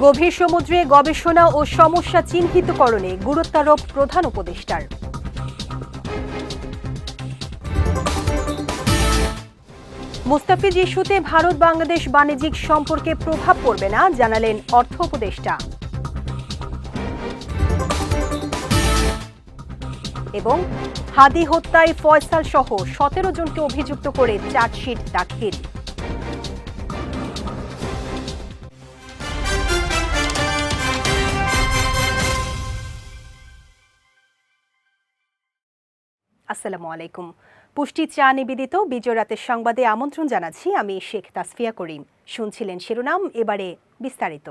গভীর সমুদ্রে গবেষণা ও সমস্যা চিহ্নিতকরণে গুরুত্বারোপ প্রধান উপদেষ্টার। মুস্তাফিজ ইস্যুতে ভারত বাংলাদেশ বাণিজ্যিক সম্পর্কে প্রভাব পড়বে না জানালেন অর্থ উপদেষ্টা। এবং হাদি হত্যায় ফয়সাল সহ 17 জনকে অভিযুক্ত করে চার্জশিট দাখিল। আসসালামু আলাইকুম। পুষ্টি চা নিবেদিত বিজয় রাতের সংবাদে আমন্ত্রণ জানাচ্ছি আমি শেখ তাসফিয়া করিম। শুনছিলেন শিরোনাম, এবারে বিস্তারিত।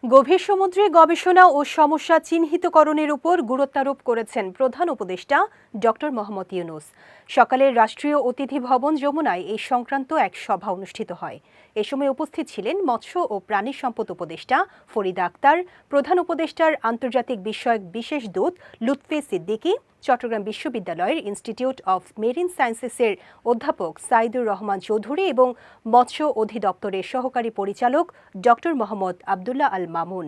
গভীর সমুদ্রে গবেষণা ও সমস্যা চিহ্নিতকরণের উপর গুরুত্বারোপ করেছেন প্রধান উপদেষ্টা ডক্টর মোহাম্মদ ইউনূস। সকালে রাষ্ট্রীয় অতিথি ভবন যমুনায় এই সংক্রান্ত এক সভা অনুষ্ঠিত হয়। এ সময় উপস্থিত ছিলেন মৎস্য ও প্রাণী সম্পদ উপদেষ্টা ফরিদা আক্তার, প্রধান উপদেষ্টার আন্তর্জাতিক বিষয়ক বিশেষ দূত লুৎফে সিদ্দিকী, চট্টগ্রাম বিশ্ববিদ্যালয়ের ইনস্টিটিউট অফ মেরিন সায়েন্সেসের অধ্যাপক সাইদুর রহমান চৌধুরী এবং মৎস্য অধিদপ্তরের সহকারী পরিচালক ডক্টর মোহাম্মদ আবদুল্লাহ আল মামুন।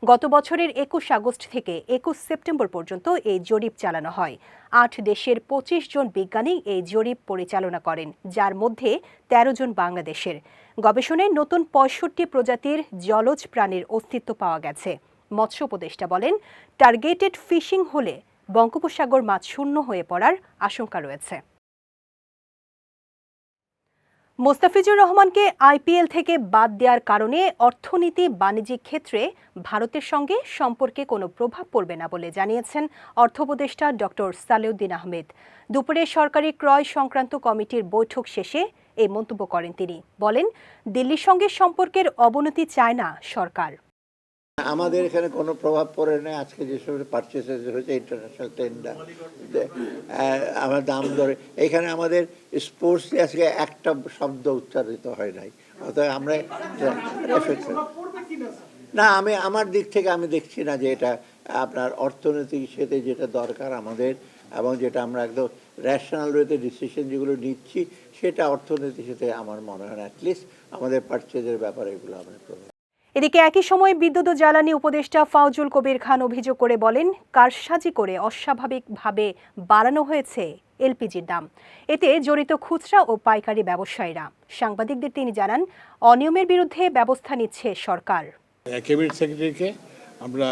গত বছরের 21 আগস্ট থেকে 21 সেপ্টেম্বর পর্যন্ত এই জরিপ চালানো হয়। 8 দেশের 25 জন বিজ্ঞানী এই জরিপ পরিচালনা করেন, যার মধ্যে 13 জন বাংলাদেশের। গবেষণায় নতুন 65 প্রজাতির জলজ প্রাণীর অস্তিত্ব পাওয়া গেছে। মৎস্য উপদেষ্টা বলেন, টার্গেটেড ফিশিং হলে বঙ্গোপসাগর মাছ শূন্য হয়ে পড়ার আশঙ্কা রয়েছে। মোস্তাফিজুর রহমানকে আইপিএল থেকে বাদ দেওয়ার কারণে অর্থনীতি বাণিজ্যিক ক্ষেত্রে ভারতের সঙ্গে সম্পর্কে কোনো প্রভাব পড়বে না বলে জানিয়েছেন অর্থ উপদেষ্টা ডক্টর সালেউদ্দিন আহমেদ। দুপুরে সরকারি ক্রয় সংক্রান্ত কমিটির বৈঠক শেষে এই মন্তব্য করেন তিনি। বলেন, দিল্লির সঙ্গে সম্পর্কের অবনতি চায় না সরকার। আমাদের এখানে কোনো প্রভাব পড়ে না। আজকে যেসব পারচেসেস হয়েছে ইন্টারন্যাশনাল টেন্ডার, আমার দাম ধরে এখানে আমাদের স্পোর্টসে আজকে একটা শব্দ উচ্চারিত হয় নাই। অর্থাৎ আমরা না, আমার দিক থেকে আমি দেখছি না যে এটা আপনার অর্থনৈতিক সাথে যেটা দরকার আমাদের, এবং যেটা আমরা একদম রেশনাল ওয়েতে ডিসিশন যেগুলো নিচ্ছি সেটা অর্থনীতির সাথে আমার মনে হয় না। অ্যাটলিস্ট আমাদের পারচেজের ব্যাপারে এগুলো আমরা করবো। এদিকে একই সময় বিদ্যুৎ ও জ্বালানি উপদেষ্টা ফাউজুল কবির খান অভিযোগ করে বলেন, কারসাজি করে অস্বাভাবিকভাবে বাড়ানো হয়েছে এলপিজির দাম। এতে জড়িত খুচরা ও পাইকারি ব্যবসায়ীরা। সাংবাদিকদের তিনি জানান, অনিয়মের বিরুদ্ধে ব্যবস্থা নিচ্ছে সরকার। ক্যাবিনেট সেক্রেটারিকে আমরা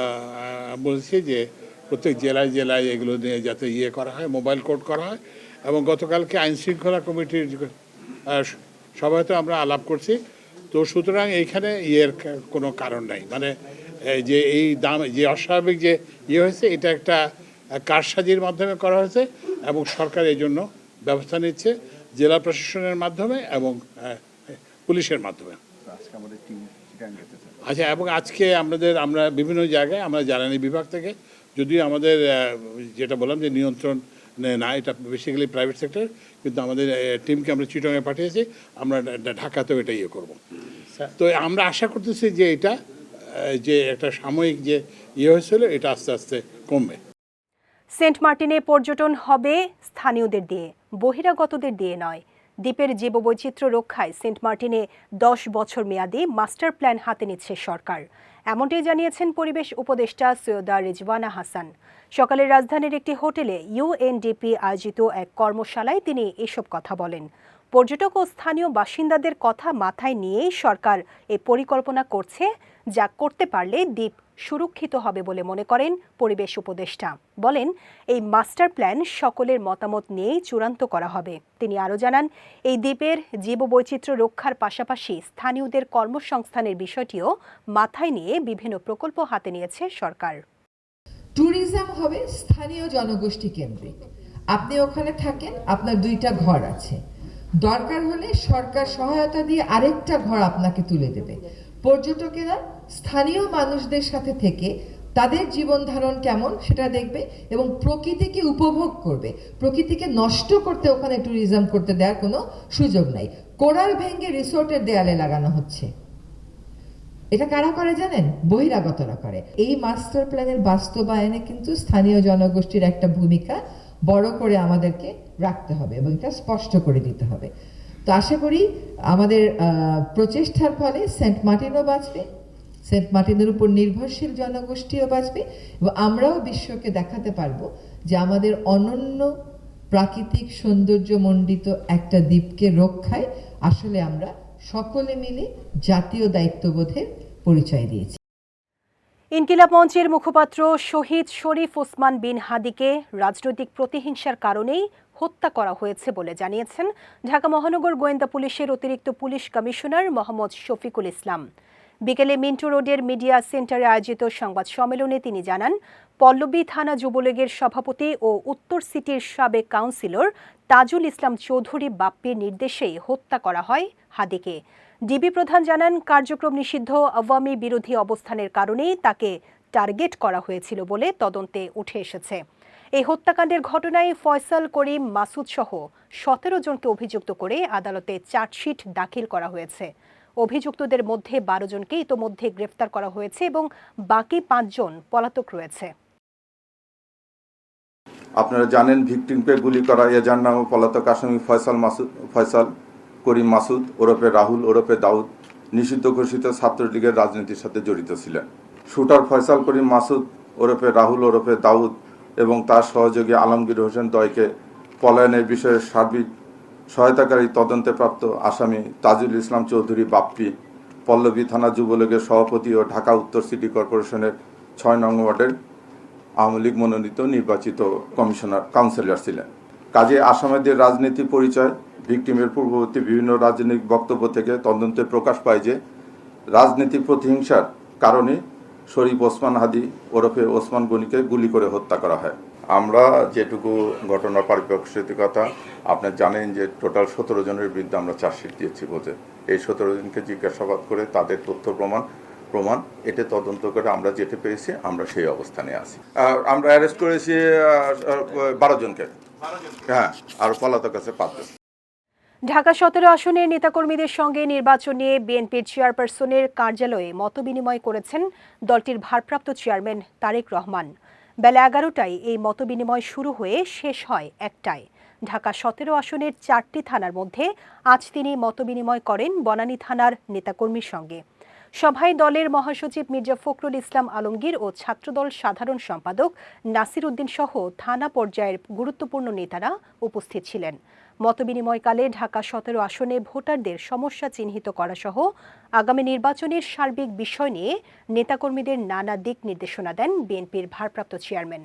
বলছি যে প্রত্যেক জেলায় জেলায় এগুলো নিয়ে যাতে করা হয়, মোবাইল কোড করা হয়। এবং গতকালকে আইন শৃঙ্খলা কমিটির সভাতে আমরা আলাপ করছি। তো সুতরাং এইখানে কোনো কারণ নাই, মানে যে এই দাম যে অস্বাভাবিক যে হয়েছে এটা একটা কারসাজির মাধ্যমে করা হয়েছে এবং সরকার এই জন্য ব্যবস্থা নিচ্ছে জেলা প্রশাসনের মাধ্যমে এবং পুলিশের মাধ্যমে। আচ্ছা, এবং আজকে আমরা বিভিন্ন জায়গায় আমরা জ্বালানি বিভাগ থেকে, যদিও আমাদের যেটা বললাম যে নিয়ন্ত্রণ না, এটা বেসিক্যালি প্রাইভেট সেক্টর, কিন্তু আমাদের টিমকে আমরা চিটংয়ে পাঠিয়েছি, আমরা ঢাকাতেও এটা করব। তো আমরা আশা করতেছি যে এটা যে একটা সাময়িক যে হয়েছিল এটা আস্তে আস্তে কমবে। সেন্ট মার্টিনে পর্যটন হবে স্থানীয়দের দিয়ে, বহিরাগতদের দিয়ে নয়। দ্বীপের জীববৈচিত্র্য রক্ষায় সেন্ট মার্টিনে 10 বছর মেয়াদী মাস্টার প্ল্যান হাতে নিচ্ছে সরকার। এমনটাই জানিয়েছেন পরিবেশ উপদেষ্টা সৈয়দা রিজওয়ানা হাসান। সকালে রাজধানীর একটি হোটেলে ইউএনডিপি আয়োজিত এক কর্মশালায় তিনি এসব কথা বলেন। পর্যটক ও স্থানীয় বাসিন্দাদের কথা মাথায় নিয়েই সরকার এই পরিকল্পনা করছে, যা করতে পারলে দ্বীপ সুরক্ষিত হবে বলে মনে করেন পরিবেশ উপদেষ্টা। বলেন, এই মাস্টার প্ল্যান সকলের মতামত নিয়েই চূড়ান্ত করা হবে। তিনি আরও জানান, এই দ্বীপের জীববৈচিত্র্য রক্ষার পাশাপাশি স্থানীয়দের কর্মসংস্থানের বিষয়টিও মাথায় নিয়ে বিভিন্ন প্রকল্প হাতে নিয়েছে সরকার। ট্যুরিজম হবে স্থানীয় জনগোষ্ঠী কেন্দ্রিক। আপনি ওখানে থাকেন, আপনার 2টা ঘর আছে, দরকার হলে সরকার সহায়তা দিয়ে আরেকটা ঘর আপনাকে তুলে দেবে। পর্যটকেরা স্থানীয় মানুষদের সাথে থেকে তাদের জীবন ধারণ কেমন সেটা দেখবে এবং প্রকৃতিকে উপভোগ করবে। প্রকৃতিকে নষ্ট করতে ওখানে ট্যুরিজম করতে দেওয়ার কোনো সুযোগ নাই। কোরাল ভেঙে রিসোর্টের দেয়ালে লাগানো হচ্ছে। এটা কারা করে জানেন? বহিরাগতরা করে। এই মাস্টার প্ল্যানের বাস্তবায়নে কিন্তু স্থানীয় জনগোষ্ঠীর একটা ভূমিকা বড় করে আমাদেরকে রাখতে হবে এবং এটা স্পষ্ট করে দিতে হবে। তো আশা করি আমাদের প্রচেষ্টার ফলে সেন্ট মার্টিনও বাঁচবে, সেন্ট মার্টিনের উপর নির্ভরশীল জনগোষ্ঠীও বাঁচবে, এবং আমরাও বিশ্বকে দেখাতে পারবো যে আমাদের অনন্য প্রাকৃতিক সৌন্দর্যমণ্ডিত একটা দ্বীপকে রক্ষায় আসলে আমরা সকলে মিলে জাতীয় দায়িত্ববোধের পরিচয় দিয়েছি। ইনকিলাব মঞ্চের মুখপাত্র শহীদ শরীফ ওসমান বিন হাদিকে রাজনৈতিক প্রতিহিংসার কারণেই হত্যা করা হয়েছে বলে জানিয়েছেন ঢাকা মহানগর গোয়েন্দা পুলিশের অতিরিক্ত পুলিশ কমিশনার মোহাম্মদ শফিকুল ইসলাম। বিকেলে মিন্টো রোডের মিডিয়া সেন্টারে আয়োজিত সংবাদ সম্মেলনে তিনি জানান, পল্লবী থানা যুবলীগের সভাপতি ও উত্তর সিটির সাবেক কাউন্সিলর তাজুল ইসলাম চৌধুরী বাপ্পির নির্দেশেই হত্যা করা হয় হাদিকে। ডিবি প্রধান জানান, কার্যক্রম নিষিদ্ধ আওয়ামী বিরোধী অবস্থানের কারণেই তাকে টার্গেট করা হয়েছিল বলে তদন্তে উঠে এসেছে। এই হত্যাকাণ্ডের ঘটনায় ফয়সাল করিম মাসুদ সহ 17 জনকে অভিযুক্ত করে আদালতে চার্জশিট দাখিল করা হয়েছে। অভিযুক্তদের মধ্যে 12 জনকে ইতোমধ্যে গ্রেফতার করা হয়েছে এবং বাকি 5 জন পলাতক রয়েছে। আপনারা জানেন, ভিকটিমকে গুলি করা এজার নামে পলাতক আসামি ফয়সাল করিম মাসুদ ওরফে রাহুল ওরফে দাউদ নিষিদ্ধ ঘোষিত ছাত্রলীগের রাজনীতির সাথে জড়িত ছিলেন। শুটার ফয়সাল করিম মাসুদ ওরফে রাহুল ওরফে দাউদ এবং তার সহযোগী আলমগীর হোসেন দয়কে পলায়নের বিষয়ে সার্বিক সহায়তাকারী তদন্তে প্রাপ্ত আসামি তাজুল ইসলাম চৌধুরী বাপ্পি পল্লবী থানা যুবলীগের সভাপতি ও ঢাকা উত্তর সিটি কর্পোরেশনের 6 নং ওয়ার্ডের আওয়ামী লীগ মনোনীত নির্বাচিত কাউন্সিলর ছিলেন। কাজে আসামিদের রাজনীতি পরিচয়, ভিকটিমের পূর্ববর্তী বিভিন্ন রাজনৈতিক বক্তব্য থেকে তদন্তে প্রকাশ পায় যে রাজনীতি প্রতিহিংসার কারণে শরীফ ওসমান হাদি ওরফে ওসমান গনিকে গুলি করে হত্যা করা হয়। আমরা যেটুকু ঘটনার পারিপ্রেক্ষিকতা আপনারা জানেন যে টোটাল 17 জনের বিরুদ্ধে আমরা চার্জশিট দিয়েছি বলতে। এই 17 জনকে জিজ্ঞাসাবাদ করে তাদের তথ্য প্রমাণ এটা তদন্ত করে আমরা যেতে পেরেছি, আমরা সেই অবস্থানে আছি। আমরা অ্যারেস্ট করেছি 12 জনকে, হ্যাঁ, আর পলাতক আছে 5 জন। ঢাকা 17 আসনের নেতাকর্মীদের সঙ্গে নির্বাচন নিয়ে বিএনপির চেয়ারপারসনের কার্যালয়ে মতবিনিময় করেছেন দলটির ভারপ্রাপ্ত চেয়ারম্যান তারেক রহমান। বেলা 11টায় এই মতবিনিময় শুরু হয়ে শেষ হয় 1টায়। ঢাকা 17 আসনের 4টি থানার মধ্যে আজ তিনি মতবিনিময় করেন বনানী থানার নেতাকর্মীর সঙ্গে। সভায় দলের মহাসচিব মির্জা ফখরুল ইসলাম আলমগীর ও ছাত্রদল সাধারণ সম্পাদক নাসির উদ্দিন সহ থানা পর্যায়ের গুরুত্বপূর্ণ নেতারা উপস্থিত ছিলেন। মতবিনিময়কালে ঢাকা 17 আসনে ভোটারদের সমস্যা চিহ্নিত করা সহ আগামী নির্বাচনের সার্বিক বিষয় নিয়ে নেতাকর্মীদের নানা দিক নির্দেশনা দেন বিএনপির ভারপ্রাপ্ত চেয়ারম্যান।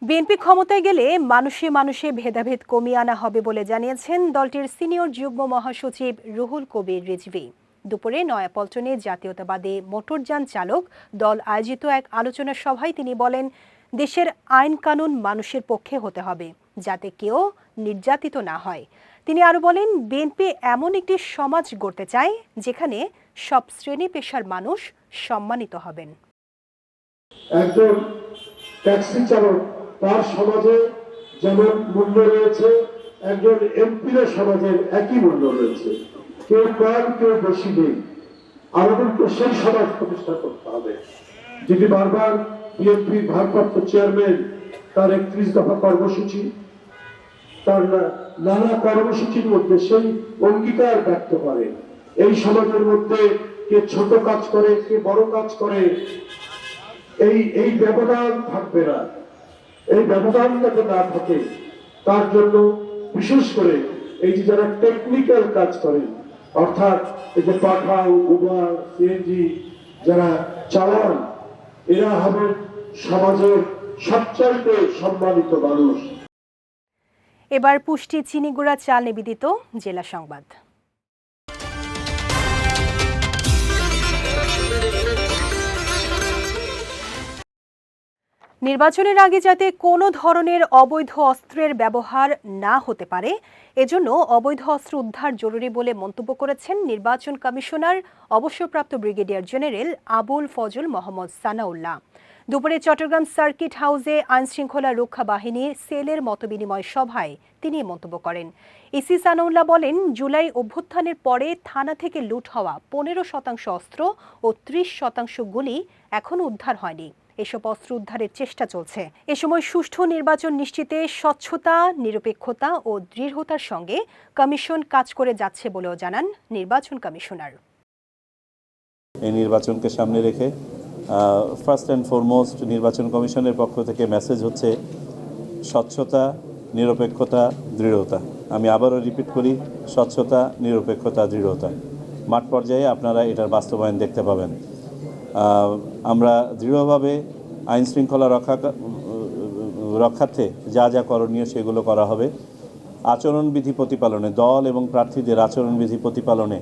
বিএনপি ক্ষমতায় গেলে মানুষে মানুষে ভেদাভেদ কমিয়ে আনা হবে বলে জানিয়েছেন দলটির সিনিয়র যুগ্ম মহাসচিব রুহুল কবির রিজভী। দুপুরে নয়াপল্টনে জাতীয়তাবাদী মোটরযান চালক দল আয়োজিত এক আলোচনা সভায় তিনি বলেন, দেশের আইন কানুন মানুষের পক্ষে হতে হবে যাতে কেউ নির্যাতিত না হয়। তিনি আরো বলেন, বিএনপি এমন একটি সমাজ গড়তে চায় যেখানে সব শ্রেণী পেশার মানুষ সম্মানিত হবেন। একজন ট্যাক্সি চালক, তার সমাজে যেমন মূল্য রয়েছে, একজন এমপির সমাজের একই মূল্য রয়েছে। কেউ কম কেউ বেশি নেই। আমাদেরকে সেই সমাজ প্রতিষ্ঠা করতে হবে। যদি বারবার বিএনপির ভারপ্রাপ্ত চেয়ারম্যান তার 31 দফা কর্মসূচি, তার নানা কর্মসূচির মধ্যে সেই অঙ্গীকার ব্যক্ত করে, এই সমাজের মধ্যে কে ছোট কাজ করে কে বড় কাজ করে, এই ব্যবধান থাকবে না। এই ব্যবধান যাতে না থাকে তার জন্য বিশেষ করে এই যে যারা টেকনিক্যাল কাজ করেন, অর্থাৎ এই যে পাঠাও, উবার, সিএনজি যারা চালান, এরা হবেন সমাজের সবচাইতে সম্মানিত মানুষ। এবার পুষ্টি চিনিগুড়া চাল নিবেদিত জেলা সংবাদ। নির্বাচনের আগে যাতে কোনো ধরনের অবৈধ অস্ত্রের ব্যবহার না হতে পারে, এজন্য অবৈধ অস্ত্র উদ্ধার জরুরি বলে মন্তব্য করেছেন নির্বাচন কমিশনার অবসরপ্রাপ্ত ব্রিগেডিয়ার জেনারেল আবুল ফজল মোহাম্মদ সানাউল্লাহ। দুপুরে চট্টগ্রাম সার্কিট হাউসে আইনশৃঙ্খলা রক্ষা বাহিনীর সেলের মতবিনিময় সভায় তিনি মন্তব্য করেন। ইসি সানাউল্লাহ বলেন, জুলাই অভ্যুত্থানের পরে থানা থেকে লুট হওয়া 15% অস্ত্র ও 30% গুলি এখনও উদ্ধার হয়নি। এসব অস্ত্র উদ্ধারের চেষ্টা চলছে। এ সময় সুষ্ঠু নির্বাচন নিশ্চিতে স্বচ্ছতা, নিরপেক্ষতা ও দৃঢ়তার সঙ্গে কমিশন কাজ করে যাচ্ছে বলেও জানান নির্বাচন কমিশনার। এই নির্বাচনকে সামনে রেখে ফার্স্ট অ্যান্ড ফরমোস্ট নির্বাচন কমিশনের পক্ষ থেকে মেসেজ হচ্ছে স্বচ্ছতা, নিরপেক্ষতা, দৃঢ়তা। আমি আবারও রিপিট করি, স্বচ্ছতা, নিরপেক্ষতা, দৃঢ়তা। মাঠ পর্যায়ে আপনারা এটার বাস্তবায়ন দেখতে পাবেন। আমরা দৃঢ়ভাবে আইন শৃঙ্খলা রক্ষার্থে যা যা করণীয় সেগুলো করা হবে। আচরণবিধি প্রতিপালনে, দল এবং প্রার্থীদের আচরণবিধি প্রতিপালনে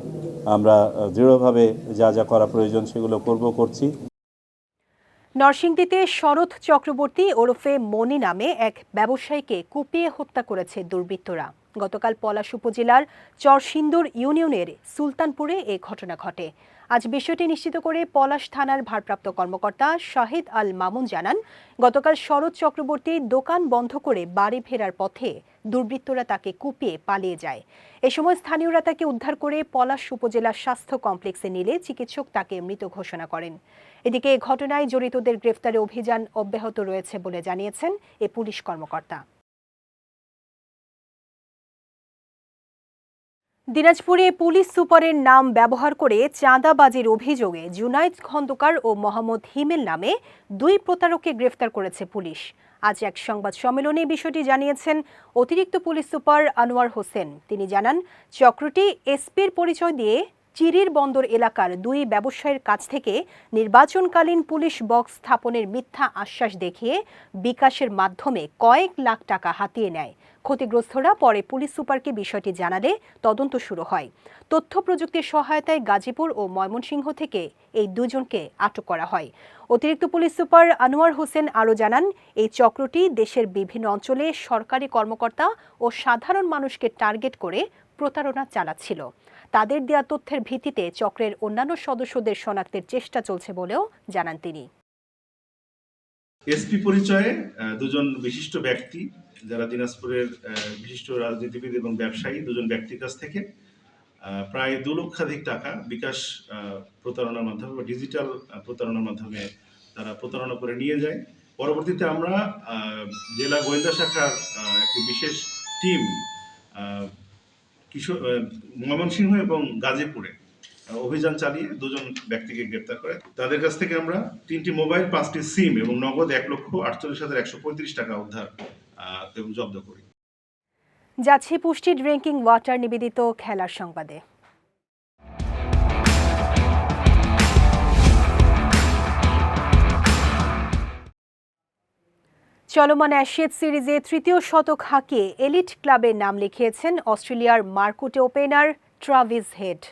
আমরা দৃঢ়ভাবে যা যা করা প্রয়োজন সেগুলো করছি। নরসিংদীতে শরৎ চক্রবর্তী ওরফে মনি নামে এক ব্যবসায়ীকে কুপিয়ে হত্যা করেছে দুর্বৃত্তরা। গতকাল পলাশ উপজেলার চরসিন্দুর ইউনিয়নের সুলতানপুরে এ ঘটনা ঘটে। আজ বিষয়টি নিশ্চিত করে পলাশ থানার ভারপ্রাপ্ত কর্মকর্তা শাহিদ আল মামুন জানান, গতকাল শরৎ চক্রবর্তী দোকান বন্ধ করে বাড়ি ফেরার পথে দুর্বৃত্তরা তাকে কুপিয়ে পালিয়ে যায়। এ সময় স্থানীয়রা তাকে উদ্ধার করে পলাশ উপজেলা স্বাস্থ্য কমপ্লেক্সে নিলে চিকিৎসক তাকে মৃত ঘোষণা করেন। এদিকে ঘটনায় জড়িতদের গ্রেফতারে অভিযান অব্যাহত রয়েছে বলে জানিয়েছেন এ পুলিশ কর্মকর্তা। দিনাজপুরে পুলিশ সুপারের নাম ব্যবহার করে চাঁদাবাজির অভিযোগে জুনাইদ খন্দকার ও মোহাম্মদ হিমেল নামে 2 প্রতারককে গ্রেফতার করেছে পুলিশ। আজ এক সংবাদ সম্মেলনে বিষয়টি জানিয়েছেন অতিরিক্ত পুলিশ সুপার আনোয়ার হোসেন। তিনি জানান, চক্রটি এসপির পরিচয় দিয়ে চিরির বন্দর এলাকার 2 ব্যবসায়ীর কাছ থেকে নির্বাচনকালীন পুলিশ বক্স স্থাপনের মিথ্যা আশ্বাস দেখিয়ে বিকাশের মাধ্যমে কয়েক লাখ টাকা হাতিয়ে নেয়। ক্ষতিগ্রস্তরা পরে পুলিশ সুপারকে বিষয়টি জানালে তদন্ত শুরু হয়। তথ্য প্রযুক্তির সহায়তায় গাজীপুর ও ময়মনসিংহ থেকে এই 2 জনকে আটক করা হয়। অতিরিক্ত পুলিশ সুপার আনোয়ার হোসেন আরও জানান, এই চক্রটি দেশের বিভিন্ন অঞ্চলে সরকারি কর্মকর্তা ও সাধারণ মানুষকে টার্গেট করে প্রতারণা চালাচ্ছিল। তাদের দেয়া তথ্যের ভিত্তিতে চক্রের অন্যান্য সদস্যদের শনাক্তের চেষ্টা চলছে বলেও জানান তিনি। এসপি পরিচয়ে 2 জন বিশিষ্ট ব্যক্তি, যারা দিনাজপুরের বিশিষ্ট রাজনীতিবিদ এবং ব্যবসায়ী, 2 জন ব্যক্তির কাছ থেকে প্রায় 2 লক্ষাধিক টাকা বিকাশ প্রতারণার মাধ্যমে বা ডিজিটাল প্রতারণার মাধ্যমে তারা প্রতারণা করে নিয়ে যায়। পরবর্তীতে আমরা জেলা গোয়েন্দা শাখার একটি বিশেষ টিম ময়মনসিংহ এবং গাজীপুরে অভিযান চালিয়ে 2 জন ব্যক্তিকে গ্রেপ্তার করে। তাদের কাছ থেকে আমরা 3টি মোবাইল, 5টি সিম এবং নগদ 1,48,135 টাকা উদ্ধার এবং জব্দ করি। যাচ্ছে পুষ্টি ড্রিঙ্কিং ওয়াটার নিবেদিত খেলার সংবাদে। চলমান অ্যাশেজ সিরিজে 3য় শতক হাঁকিয়ে এলিট ক্লাবের নাম লিখিয়েছেন অস্ট্রেলিয়ার মার্কুটে ওপেনার ট্রাভিস হেড।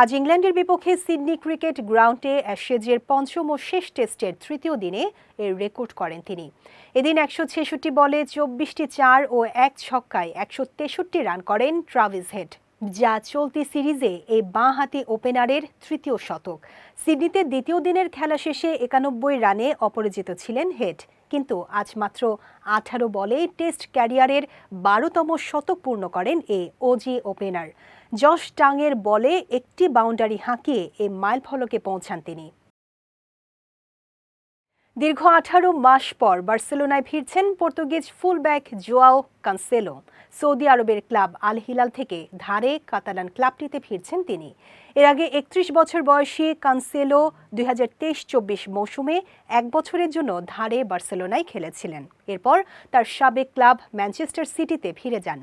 আজ ইংল্যান্ডের বিপক্ষে সিডনি ক্রিকেট গ্রাউন্ডে অ্যাশেজের 5ম ও শেষ টেস্টের 3য় দিনে এর রেকর্ড করেন তিনি। এদিন 166 বলে 24টি 4 ও 1 ছক্কায় 163 রান করেন ট্রাভিস হেড, যা চলতি সিরিজে এই বাঁহাতি ওপেনারের 3য় শতক। সিডনিতে 2য় দিনের খেলা শেষে 91 রানে অপরাজিত ছিলেন হেড, কিন্তু আজ মাত্র 18 বলে টেস্ট ক্যারিয়ারের 12তম শতক পূর্ণ করেন এই ওজি ওপেনার। জশ টাংয়ের বলে একটি বাউন্ডারি হাঁকিয়ে এই মাইলফলকে পৌঁছান তিনি। দীর্ঘ 18 মাস পর বার্সেলোনায় ফিরছেন Portuguese fullback Joao Cancelo. Saudi আরবের ক্লাব আল হিলাল থেকে ধারে কাতালান ক্লাবটিতে ফিরছেন তিনি। এর আগে 31 বছর বয়সী কানসেলো 2023-24 মৌসুমে 1 বছরের জন্য ধারে বার্সেলোনায় খেলেছিলেন। এরপর তার সাবেক ক্লাব ম্যানচেস্টার সিটিতে ফিরে যান।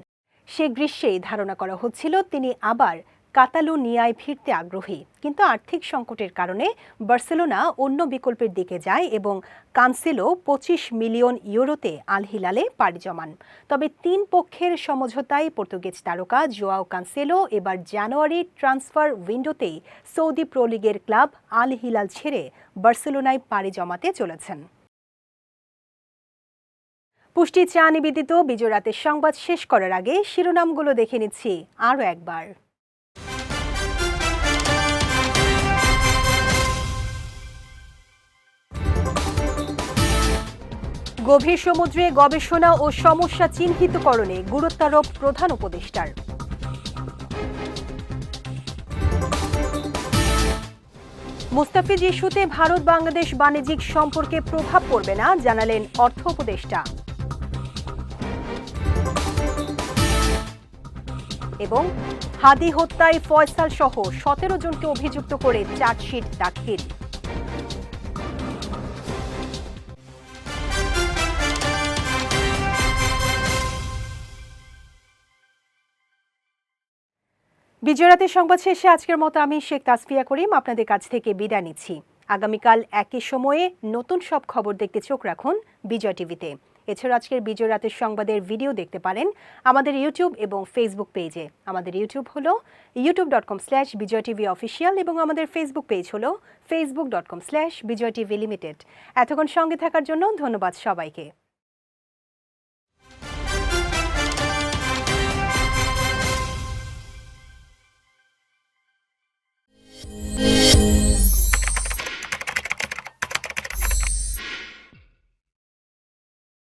সে গ্রীষ্মেই ধারণা করা হচ্ছিল তিনি আবার কাতালুনিয়ায় ফিরতে আগ্রহী, কিন্তু আর্থিক সংকটের কারণে বার্সেলোনা অন্য বিকল্পের দিকে যায় এবং কানসেলো 25 মিলিয়ন ইউরোতে আল হিলালে পাড়ি জমান। তবে 3 পক্ষের সমঝোতায় পর্তুগিজ তারকা জোয়াও কানসেলো এবার জানুয়ারি ট্রান্সফার উইন্ডোতেই সৌদি প্রো লিগের ক্লাব আল হিলাল ছেড়ে বার্সেলোনায় পাড়ি জমাতে চলেছেন। পুষ্টি চা নিবেদিত বিজয় রাতের সংবাদ শেষ করার আগে শিরোনামগুলো দেখে নিচ্ছি আরও একবার। গভীর সমুদ্রে গবেষণা ও সমস্যা চিহ্নিতকরণে গুরুত্বারোপ প্রধান উপদেষ্টার। মুস্তাফিজ ইস্যুতে ভারত বাংলাদেশ বাণিজ্যিক সম্পর্কে প্রভাব পড়বে না, জানালেন অর্থ উপদেষ্টা। এবং হাদি হত্যায় ফয়সাল সহ 17 জনকে অভিযুক্ত করে চার্জশিট দাখিল। বিজয় রাতের সংবাদ শেষে আজকের মতো আমি শেখ তাসফিয়া করিম আপনাদের কাছ থেকে বিদায় নিচ্ছি। আগামীকাল একই সময়ে নতুন সব খবর দেখতে চোখ রাখুন বিজয় টিভিতে। এছাড়া আজকের বিজয় রাতের সংবাদের ভিডিও দেখতে পারেন আমাদের ইউটিউব এবং ফেসবুক পেজে। আমাদের ইউটিউব হলো youtube.com/bijaytvofficial এবং আমাদের ফেসবুক পেজ হলো facebook.com/bijaytvlimited। এতক্ষণ সঙ্গে থাকার জন্য ধন্যবাদ সবাইকে।